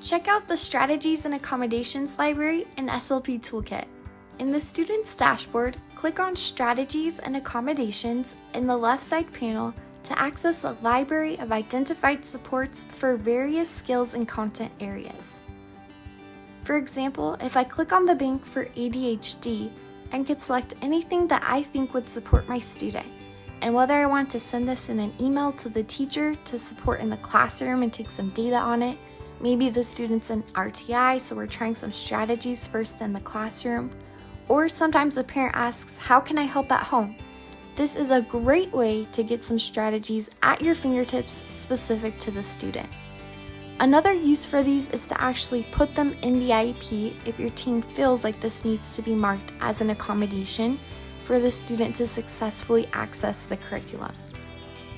Check out the Strategies and Accommodations library in SLP Toolkit. In the student's dashboard, click on Strategies and Accommodations in the left side panel to access a library of identified supports for various skills and content areas. For example, if I click on the bank for ADHD, I can select anything that I think would support my student, and whether I want to send this in an email to the teacher to support in the classroom and take some data on it. Maybe the student's in RTI, so we're trying some strategies first in the classroom. Or sometimes a parent asks, how can I help at home? This is a great way to get some strategies at your fingertips specific to the student. Another use for these is to actually put them in the IEP if your team feels like this needs to be marked as an accommodation for the student to successfully access the curriculum.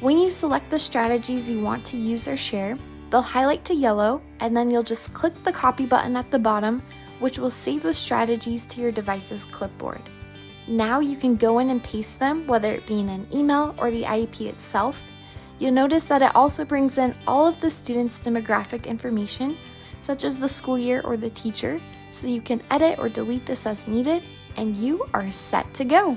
When you select the strategies you want to use or share, they'll highlight to yellow, and then you'll just click the copy button at the bottom, which will save the strategies to your device's clipboard. Now you can go in and paste them, whether it be in an email or the IEP itself. You'll notice that it also brings in all of the students' demographic information, such as the school year or the teacher, so you can edit or delete this as needed, and you are set to go.